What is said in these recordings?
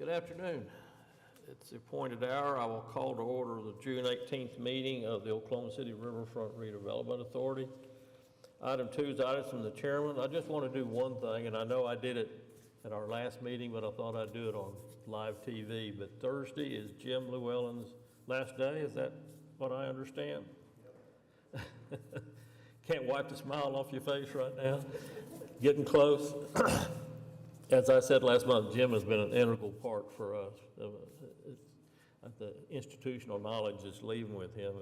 Good afternoon. It's the appointed hour. I will call to order the June 18th meeting of the Oklahoma City Riverfront Redevelopment Authority. Item 2 is items from the chairman. I just want to do one thing, and I know I did it at our last meeting, but I thought I'd do it on live TV. But Thursday is Jim Llewellyn's last day. Is that what I understand? Yep. Can't wipe the smile off your face right now. Getting close. As I said last month, Jim has been an integral part for us. The institutional knowledge that's leaving with him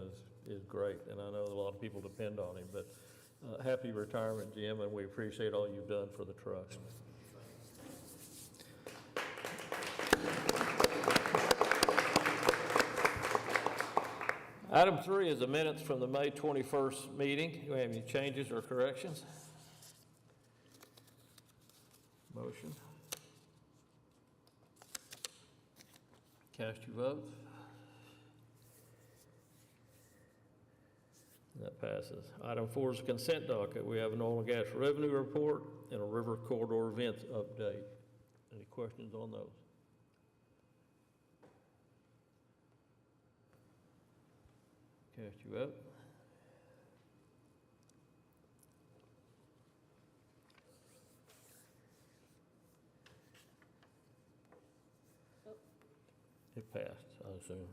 is great, and I know a lot of people depend on him. But happy retirement, Jim, and we appreciate all you've done for the trust. Item 3 is the minutes from the May 21st meeting. Do we have any changes or corrections? Motion. Cast your vote. That passes. Item 4 is the consent docket. We have an oil and gas revenue report and a river corridor events update. Any questions on those? Cast your vote. It passed, I assume.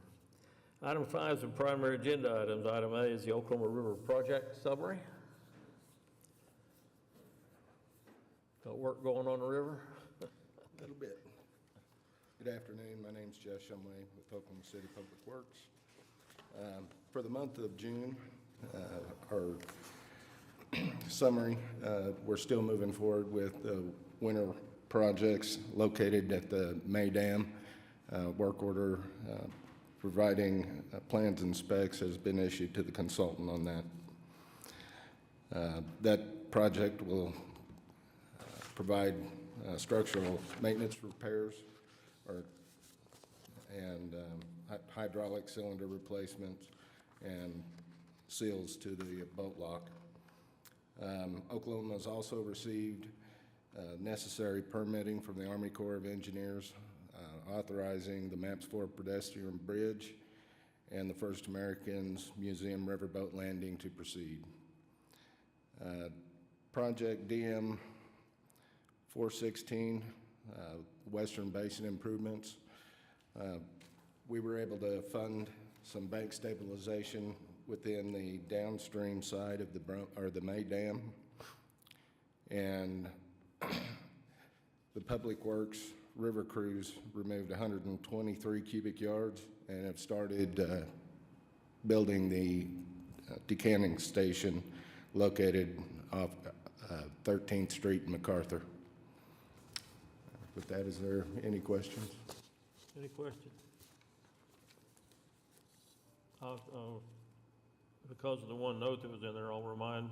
Item 5 is the primary agenda items. Item A is the Oklahoma River project summary. Got work going on the river? A little bit. Good afternoon. My name's Jeff Shumway with Oklahoma City Public Works. For the month of June, our summary, we're still moving forward with the winter projects located at the May Dam. Work order providing plans and specs has been issued to the consultant on that. That project will provide structural maintenance repairs and hydraulic cylinder replacements and seals to the boat lock. Oklahoma has also received necessary permitting from the Army Corps of Engineers authorizing the Maps 4 pedestrian bridge and the First Americans Museum riverboat landing to proceed. Project DM 416, Western Basin Improvements. We were able to fund some bank stabilization within the downstream side of the May Dam, and the Public Works river crews removed 123 cubic yards and have started building the decanting station located off 13th Street in MacArthur. With that, is there any questions? Any questions? Because of the one note that was in there, I'll remind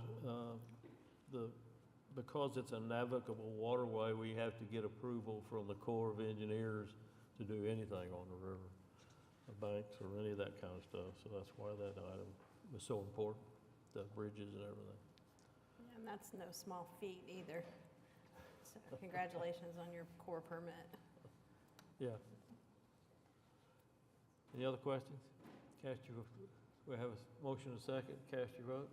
because it's a navigable waterway, we have to get approval from the Corps of Engineers to do anything on the river, the banks or any of that kind of stuff. So that's why that item was so important, the bridges and everything. And that's no small feat either. So congratulations on your Corps permit. Yeah. Any other questions? We have a motion and a second. Cast your vote.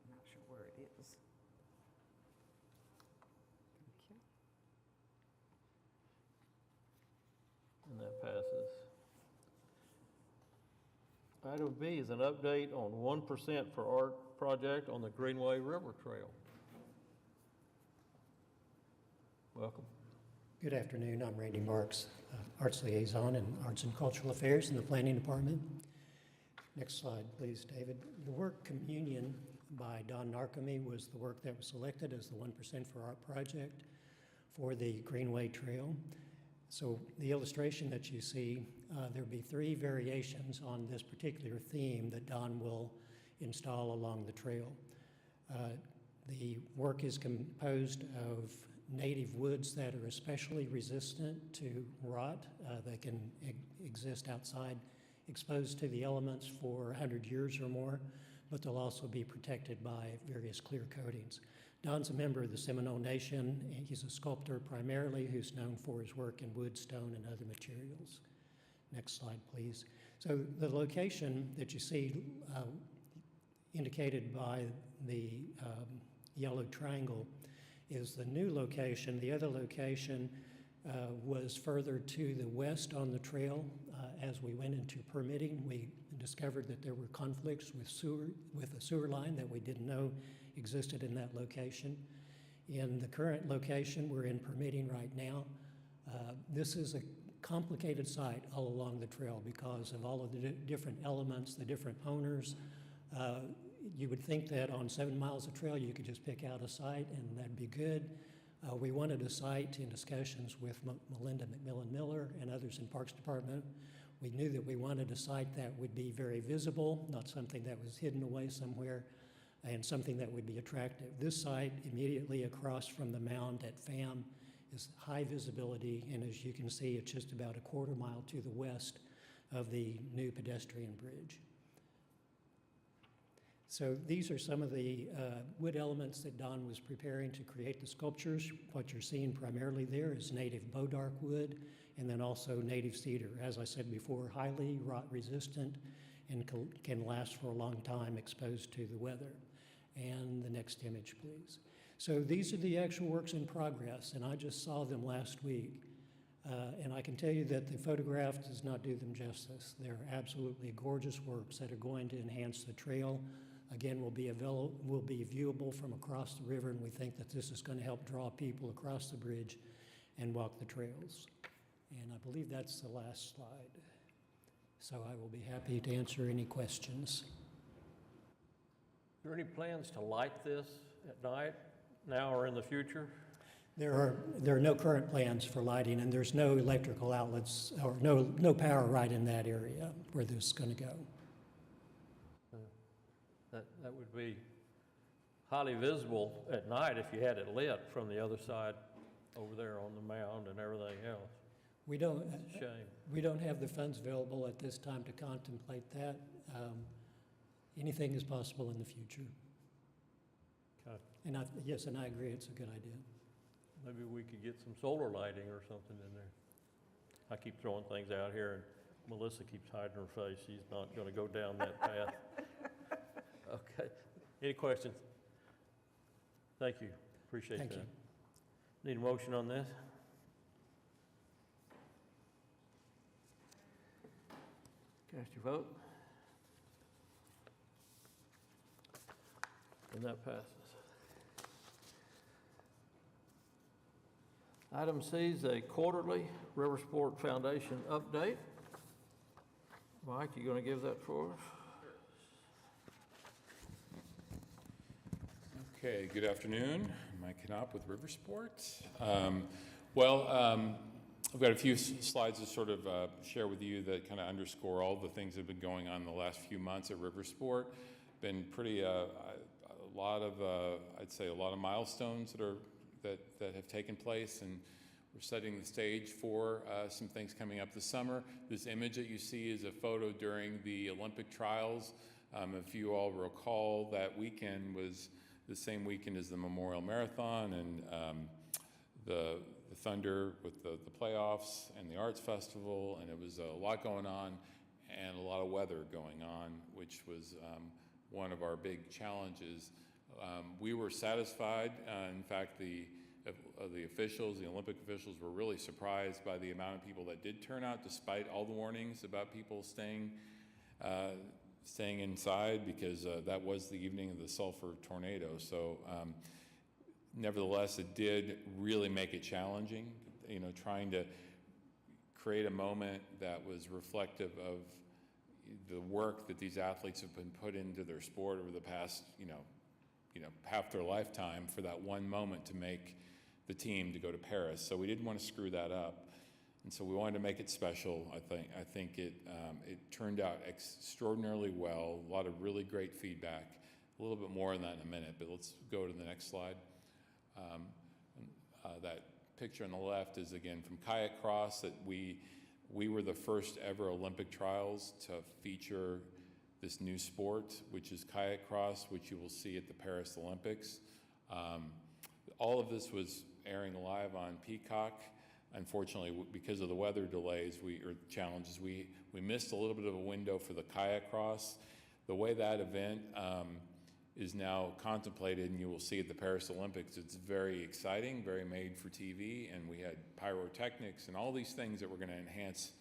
I'm not sure where it is. Okay. And that passes. Item B is an update on 1% for art project on the Greenway River Trail. Welcome. Good afternoon. I'm Randy Marks, Arts Liaison in Arts and Cultural Affairs in the Planning Department. Next slide, please, David. The work Communion by Don Narcomi was the work that was selected as the 1% for Art project for the Greenway Trail. So the illustration that you see, there'll be 3 variations on this particular theme that Don will install along the trail. The work is composed of native woods that are especially resistant to rot. They can exist outside, exposed to the elements for 100 years or more, but they'll also be protected by various clear coatings. Don's a member of the Seminole Nation. He's a sculptor primarily who's known for his work in wood, stone, and other materials. Next slide, please. So the location that you see indicated by the yellow triangle is the new location. The other location was further to the west on the trail. As we went into permitting, we discovered that there were conflicts with a sewer line that we didn't know existed in that location. In the current location, we're in permitting right now. This is a complicated site all along the trail because of all of the different elements, the different owners. You would think that on 7 miles of trail, you could just pick out a site and that'd be good. We wanted a site in discussions with Melinda McMillan Miller and others in Parks Department. We knew that we wanted a site that would be very visible, not something that was hidden away somewhere, and something that would be attractive. This site immediately across from the mound at FAM is high visibility, and as you can see, it's just about a quarter mile to the west of the new pedestrian bridge. So these are some of the wood elements that Don was preparing to create the sculptures. What you're seeing primarily there is native bodark wood and then also native cedar. As I said before, highly rot resistant and can last for a long time exposed to the weather. And the next image, please. So these are the actual works in progress, and I just saw them last week. And I can tell you that the photograph does not do them justice. They're absolutely gorgeous works that are going to enhance the trail. Again, will be viewable from across the river, and we think that this is going to help draw people across the bridge and walk the trails. And I believe that's the last slide. So I will be happy to answer any questions. Are there any plans to light this at night, now or in the future? There are no current plans for lighting, and there's no electrical outlets or no power right in that area where this is going to go. That would be highly visible at night if you had it lit from the other side over there on the mound and everything else. We don't. It's a shame. We don't have the funds available at this time to contemplate that. Anything is possible in the future. Okay. And yes, and I agree, it's a good idea. Maybe we could get some solar lighting or something in there. I keep throwing things out here, and Melissa keeps hiding her face. She's not going to go down that path. Okay. Any questions? Thank you. Appreciate that. Thank you. Need a motion on this? Cast your vote. And that passes. Item C is a quarterly Riversport Foundation update. Mike, you going to give that for us? Okay, good afternoon. Mike Knopp with Riversport. I've got a few slides to sort of share with you that kind of underscore all the things that have been going on in the last few months at Riversport. Been pretty, I'd say a lot of milestones that have taken place, and we're setting the stage for some things coming up this summer. This image that you see is a photo during the Olympic trials. If you all recall, that weekend was the same weekend as the Memorial Marathon and the Thunder with the playoffs and the Arts Festival, and it was a lot going on and a lot of weather going on, which was one of our big challenges. We were satisfied. In fact, the officials, the Olympic officials, were really surprised by the amount of people that did turn out, despite all the warnings about people staying inside, because that was the evening of the sulfur tornado. So nevertheless, it did really make it challenging, trying to create a moment that was reflective of the work that these athletes have been put into their sport over the past, half their lifetime for that one moment to make the team to go to Paris. So we didn't want to screw that up. And so we wanted to make it special. I think it turned out extraordinarily well. A lot of really great feedback. A little bit more on that in a minute, but let's go to the next slide. That picture on the left is again from Kayak Cross. That we were the first ever Olympic trials to feature this new sport, which is Kayak Cross, which you will see at the Paris Olympics. All of this was airing live on Peacock. Unfortunately, because of the weather delays or challenges, we missed a little bit of a window for the kayak cross. The way that event is now contemplated, and you will see at the Paris Olympics, it's very exciting, very made for TV, and we had pyrotechnics and all these things that were going to enhance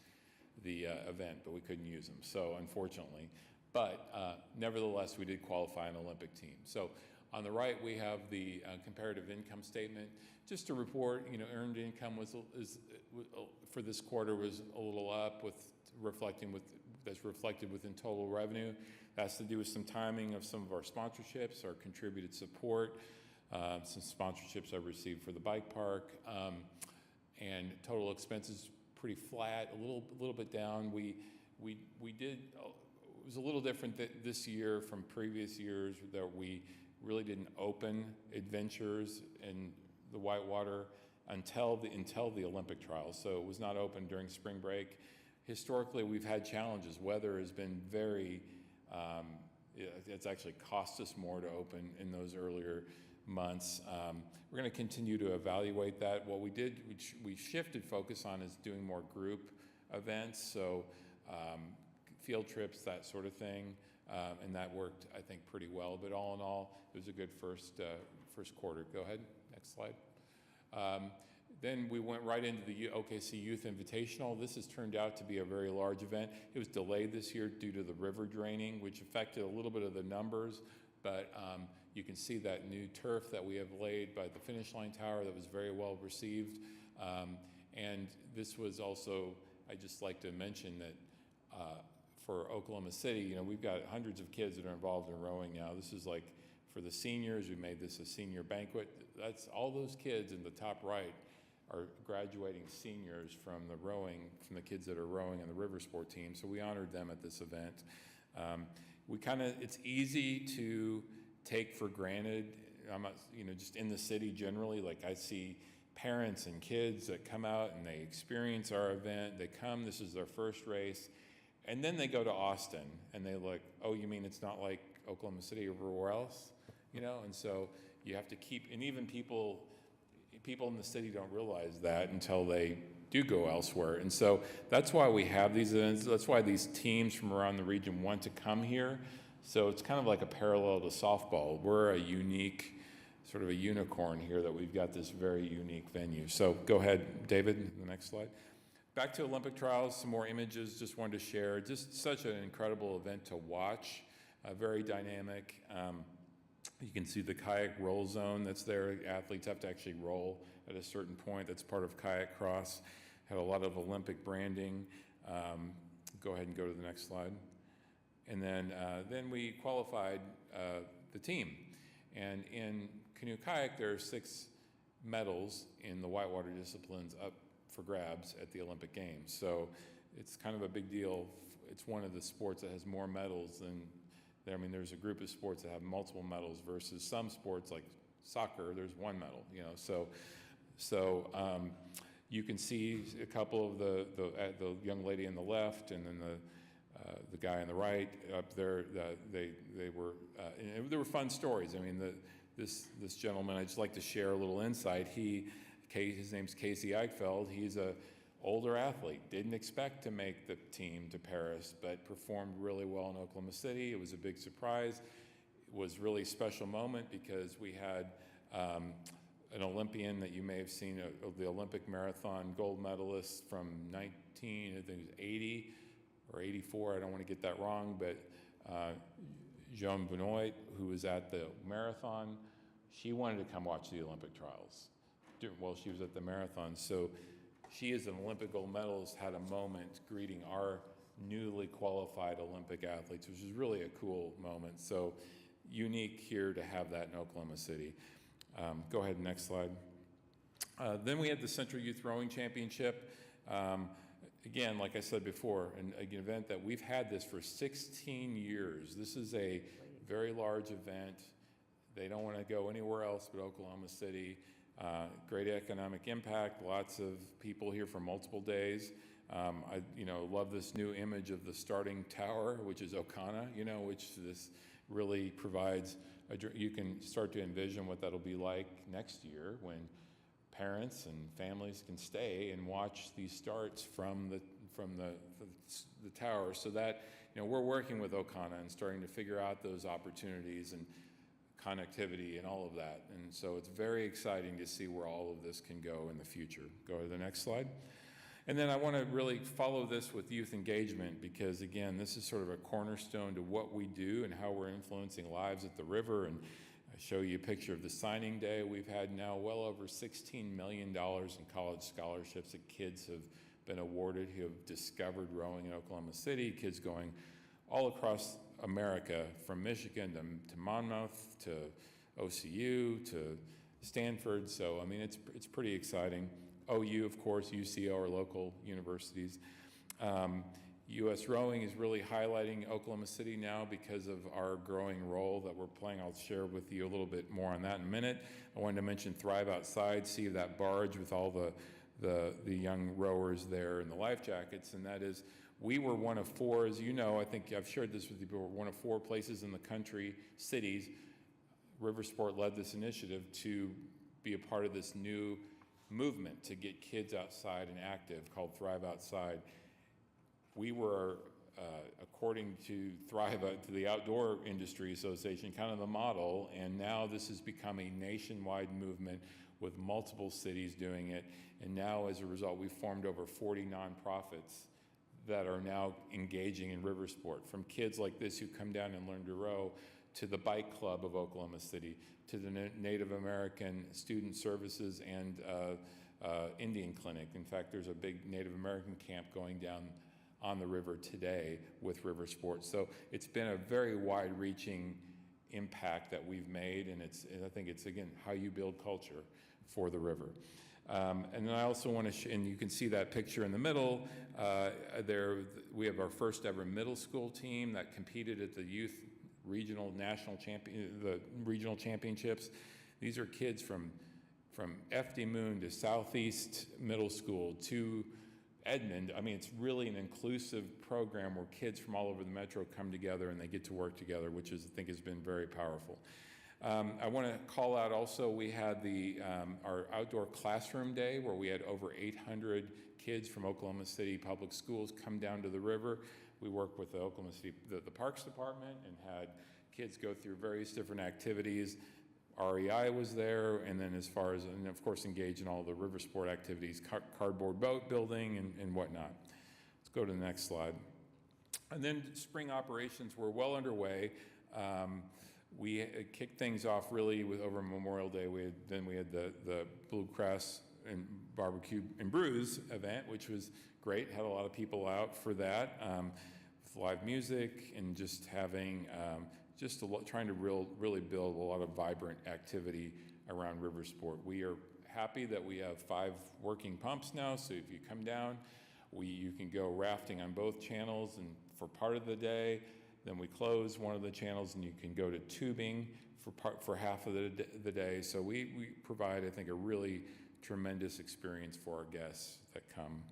the event, but we couldn't use them, so unfortunately. But nevertheless, we did qualify an Olympic team. So on the right, we have the comparative income statement. Just to report, earned income for this quarter was a little up, that's reflected within total revenue. That has to do with some timing of some of our sponsorships, our contributed support, some sponsorships I received for the bike park, and total expenses pretty flat, a little bit down. We did. It was a little different this year from previous years that we really didn't open adventures in the Whitewater until the Olympic trials. So it was not open during spring break. Historically, we've had challenges. Weather has been very, it's actually cost us more to open in those earlier months. We're going to continue to evaluate that. What we did, which we shifted focus on, is doing more group events, so field trips, that sort of thing, and that worked, I think, pretty well. But all in all, it was a good first quarter. Go ahead, next slide. Then we went right into the OKC Youth Invitational. This has turned out to be a very large event. It was delayed this year due to the river draining, which affected a little bit of the numbers, but you can see that new turf that we have laid by the finish line tower that was very well received. And this was also, I'd just like to mention that for Oklahoma City, we've got hundreds of kids that are involved in rowing now. This is like, for the seniors, we made this a senior banquet. That's all those kids in the top right are graduating seniors from the kids that are rowing in the river sport team. So we honored them at this event. It's easy to take for granted. I'm not, just in the city generally, like I see parents and kids that come out and they experience our event. They come, this is their first race, and then they go to Austin and they're like, oh, you mean it's not like Oklahoma City or everywhere else? And so you have to keep, and even people in the city don't realize that until they do go elsewhere. And so that's why we have these events. That's why these teams from around the region want to come here. So it's kind of like a parallel to softball. We're a unique, sort of a unicorn here, that we've got this very unique venue. So go ahead, David, the next slide. Back to Olympic trials, some more images just wanted to share. Just such an incredible event to watch, very dynamic. You can see the kayak roll zone that's there. Athletes have to actually roll at a certain point. That's part of kayak cross. Had a lot of Olympic branding. Go ahead and go to the next slide. And then we qualified the team. And in canoe kayak, there are 6 medals in the whitewater disciplines up for grabs at the Olympic Games. So it's kind of a big deal. It's one of the sports that has more medals than, there's a group of sports that have multiple medals versus some sports like soccer, there's 1 medal, So you can see a couple of the young lady on the left and then the guy on the right up there. They were, and there were fun stories. This gentleman, I'd just like to share a little insight. His name's Casey Eichfeld. He's a older athlete, didn't expect to make the team to Paris, but performed really well in Oklahoma City. It was a big surprise. It was really a special moment because we had an Olympian that you may have seen, the Olympic marathon gold medalist from 1980 or 84, I don't want to get that wrong, but Jean Benoit, who was at the marathon, she wanted to come watch the Olympic trials while she was at the marathon. So she, as an Olympic gold medalist, had a moment greeting our newly qualified Olympic athletes, which is really a cool moment. So unique here to have that in Oklahoma City. Go ahead, next slide. Then we had the Central Youth Rowing Championship. Again, like I said before, an event that we've had this for 16 years. This is a very large event. They don't want to go anywhere else but Oklahoma City. Great economic impact, lots of people here for multiple days. I love this new image of the starting tower, which is Okana, which this really provides, you can start to envision what that'll be like next year when parents and families can stay and watch these starts from the tower. So that, we're working with Okana and starting to figure out those opportunities and connectivity and all of that. And so it's very exciting to see where all of this can go in the future. Go to the next slide. And then I want to really follow this with youth engagement, because again, this is sort of a cornerstone to what we do and how we're influencing lives at the river. And I show you a picture of the signing day. We've had now well over $16 million in college scholarships that kids have been awarded who have discovered rowing in Oklahoma City, kids going all across America, from Michigan to Monmouth to OCU to Stanford. So, I mean, it's pretty exciting. OU, of course, UCO are local universities. U.S. Rowing is really highlighting Oklahoma City now because of our growing role that we're playing. I'll share with you a little bit more on that in a minute. I wanted to mention Thrive Outside. See that barge with all the young rowers there in the life jackets, and that is, we were one of four, as you know, I think I've shared this with you before, one of four places in the country, cities, Riversport led this initiative to be a part of this new movement to get kids outside and active called Thrive Outside. We were, according to Thrive, to the Outdoor Industry Association, kind of the model, and now this has become a nationwide movement with multiple cities doing it. And now, as a result, we've formed over 40 nonprofits that are now engaging in river sport, from kids like this who come down and learn to row, to the Bike Club of Oklahoma City, to the Native American Student Services and Indian Clinic. In fact, there's a big Native American camp going down on the river today with river sports. So it's been a very wide-reaching impact that we've made, and I think it's, again, how you build culture for the river. And then I also want to, and you can see that picture in the middle, we have our first ever middle school team that competed at the youth regional regional championships. These are kids from FD Moon to Southeast Middle School to Edmond. I mean, it's really an inclusive program where kids from all over the metro come together and they get to work together, which I think has been very powerful. I want to call out also, we had our outdoor classroom day where we had over 800 kids from Oklahoma City Public Schools come down to the river. We worked with the Oklahoma City, the Parks Department, and had kids go through various different activities. REI was there, and then and of course engage in all the river sport activities, cardboard boat building and whatnot. Let's go to the next slide. And then spring operations were well underway. We kicked things off really over Memorial Day. We had the Bluegrass and Barbecue and Brews event, which was great. Had a lot of people out for that, with live music and just having trying to really build a lot of vibrant activity around river sport. We are happy that we have 5 working pumps now, so if you come down, you can go rafting on both channels and for part of the day. Then we close one of the channels and you can go to tubing for half of the day. So we provide, I think, a really tremendous experience for our guests that come.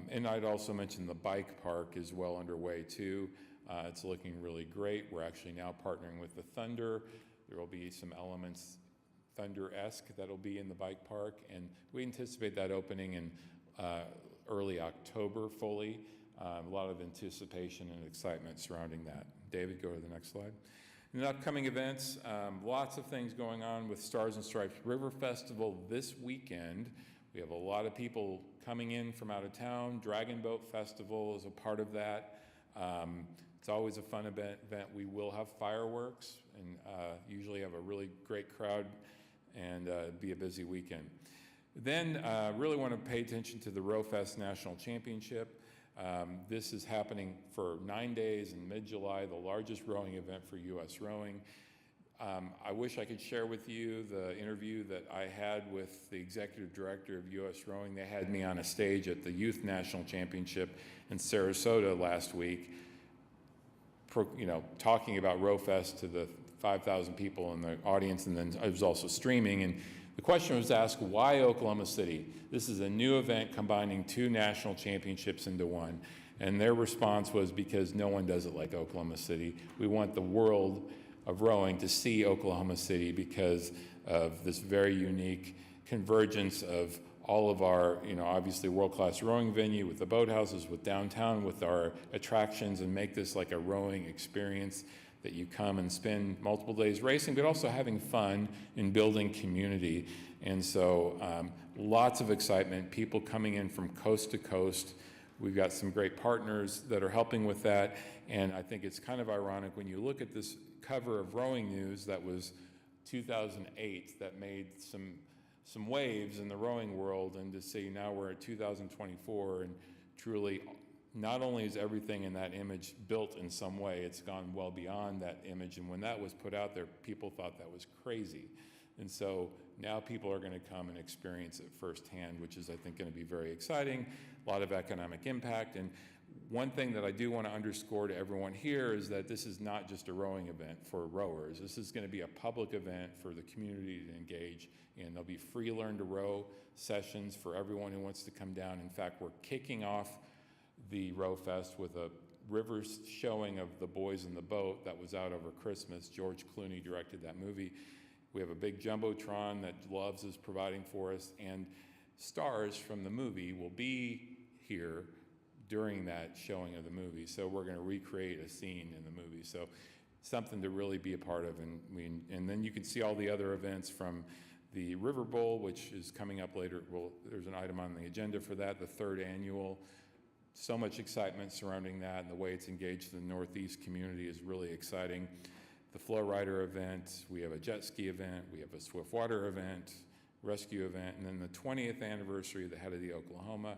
And I'd also mention the bike park is well underway too. It's looking really great. We're actually now partnering with the Thunder. There will be some elements Thunder-esque that'll be in the bike park, and we anticipate that opening in early October fully. A lot of anticipation and excitement surrounding that. David, go to the next slide. In the upcoming events, lots of things going on with Stars and Stripes River Festival this weekend. We have a lot of people coming in from out of town. Dragon Boat Festival is a part of that. It's always a fun event. We will have fireworks and usually have a really great crowd and be a busy weekend. Then really want to pay attention to the RowFest National Championship. This is happening for 9 days in mid-July, the largest rowing event for U.S. rowing. I wish I could share with you the interview that I had with the executive director of U.S. Rowing. They had me on a stage at the Youth National Championship in Sarasota last week, talking about RowFest to the 5,000 people in the audience, and then I was also streaming. And the question was asked, why Oklahoma City? This is a new event combining 2 national championships into one. And their response was, because no one does it like Oklahoma City. We want the world of rowing to see Oklahoma City because of this very unique convergence of all of our, obviously world-class rowing venue with the boathouses, with downtown, with our attractions, and make this like a rowing experience that you come and spend multiple days racing, but also having fun and building community. And so lots of excitement, people coming in from coast to coast. We've got some great partners that are helping with that. And I think it's kind of ironic when you look at this cover of Rowing News that was 2008 that made some waves in the rowing world, and to see now we're at 2024 and truly not only is everything in that image built in some way, it's gone well beyond that image. And when that was put out there, people thought that was crazy. And so now people are going to come and experience it firsthand, which is, I think, going to be very exciting, a lot of economic impact. And one thing that I do want to underscore to everyone here is that this is not just a rowing event for rowers. This is going to be a public event for the community to engage in. There'll be free learn to row sessions for everyone who wants to come down. In fact, we're kicking off the Row Fest with a river showing of The Boys in the Boat that was out over Christmas. George Clooney directed that movie. We have a big Jumbotron that Loves is providing for us, and stars from the movie will be here during that showing of the movie. So we're going to recreate a scene in the movie. So something to really be a part of. And then you can see all the other events from the River Bowl, which is coming up later. Well, there's an item on the agenda for that, the 3rd annual. So much excitement surrounding that, and the way it's engaged the Northeast community is really exciting. The Flow Rider event, we have a jet ski event, we have a swift water event, rescue event, and then the 20th anniversary of the Head of the Oklahoma,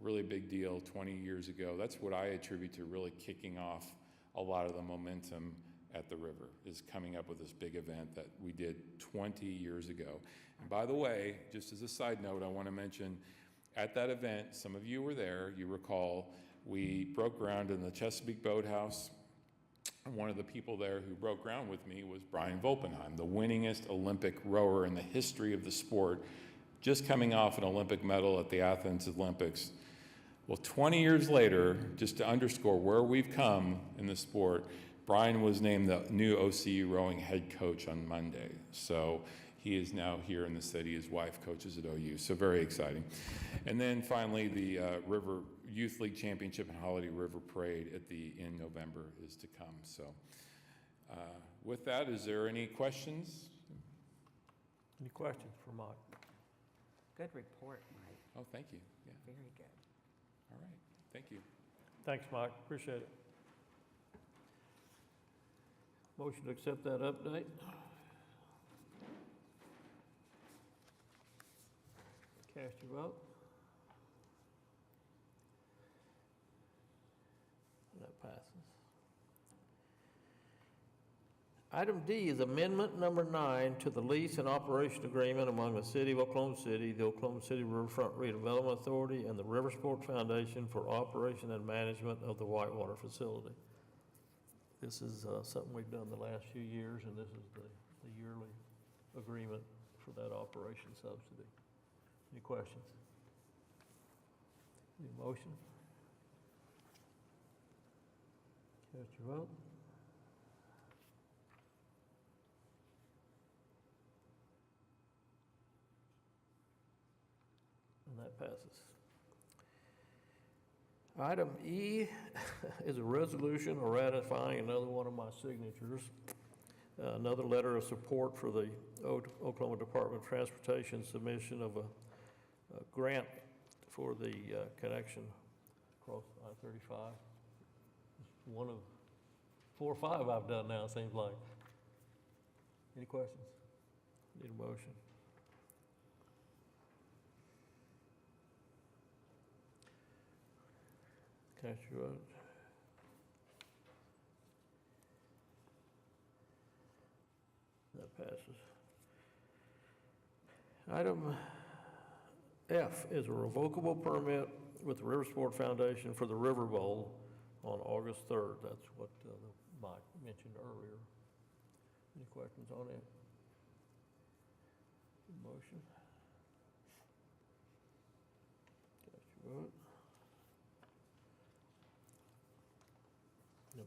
really big deal 20 years ago. That's what I attribute to really kicking off a lot of the momentum at the river, is coming up with this big event that we did 20 years ago. And by the way, just as a side note, I want to mention, at that event, some of you were there, you recall, we broke ground in the Chesapeake Boathouse. And one of the people there who broke ground with me was Brian Volpenheim, the winningest Olympic rower in the history of the sport, just coming off an Olympic medal at the Athens Olympics. Well, 20 years later, just to underscore where we've come in the sport, Brian was named the new OCU rowing head coach on Monday. So he is now here in the city. His wife coaches at OU, so very exciting. And then finally, the River Youth League Championship and Holiday River Parade in November is to come. So with that, is there any questions? Any questions for Mike? Good report, Mike. Oh, thank you. Yeah. Very good. All right. Thank you. Thanks, Mike, appreciate it. Motion to accept that update? Cast your vote. And that passes. Item D is amendment number 9 to the lease and operation agreement among the City of Oklahoma City, the Oklahoma City Riverfront Redevelopment Authority, and the River Sport Foundation for operation and management of the Whitewater facility. This is something we've done the last few years, and this is the yearly agreement for that operation subsidy. Any questions? Any motion? Cast your vote. And that passes. Item E is a resolution ratifying another one of my signatures, another letter of support for the Oklahoma Department of Transportation submission of a grant for the connection across I-35. It's one of 4 or 5 I've done now, it seems like. Any questions? Need a motion? Cast your vote. That passes. Item F is a revocable permit with the River Sport Foundation for the River Bowl on August 3rd. That's what Mike mentioned earlier. Any questions on it? Motion? Cast your vote.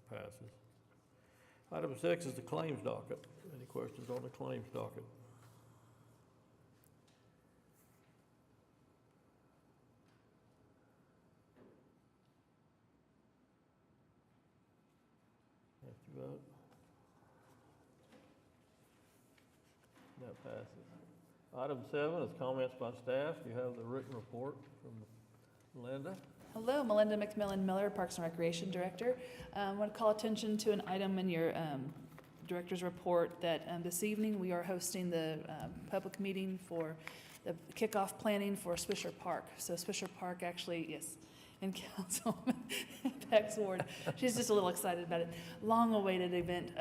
passes. Item 6 is the claims docket. Any questions on the claims docket? Have to vote. That passes. Item 7 is comments by staff. You have the written report from Linda. Hello, Melinda McMillan Miller, Parks and Recreation Director. I want to call attention to an item in your director's report that this evening we are hosting the public meeting for the kickoff planning for Swisher Park. So Swisher Park actually, yes, and Councilwoman Beck's ward, she's just a little excited about it. Long-awaited event.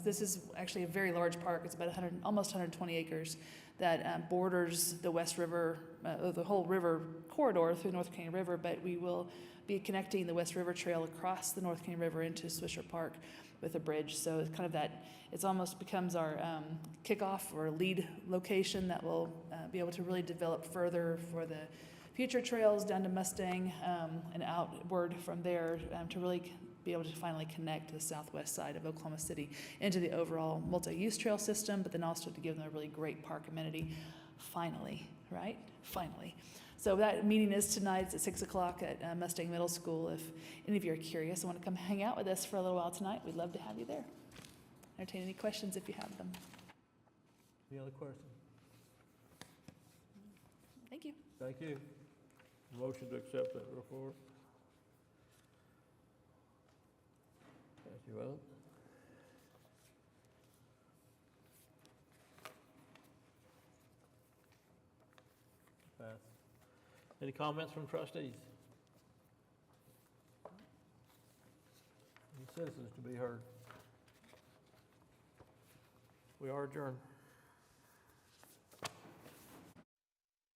This is actually a very large park. It's about 100, almost 120 acres that borders the West River, the whole river corridor through North Canyon River, but we will be connecting the West River Trail across the North Canyon River into Swisher Park with a bridge. So it's kind of that, it's almost becomes our kickoff or lead location that will be able to really develop further for the future trails down to Mustang and outward from there to really be able to finally connect the southwest side of Oklahoma City into the overall multi-use trail system, but then also to give them a really great park amenity. Finally, right? Finally. So that meeting is tonight. It's at 6 o'clock at Mustang Middle School. If any of you are curious and want to come hang out with us for a little while tonight, we'd love to have you there. Entertain any questions if you have them. Any other questions? Thank you. Thank you. Motion to accept that report. Thank you, vote. Pass. Any comments from trustees? Any citizens to be heard? We are adjourned.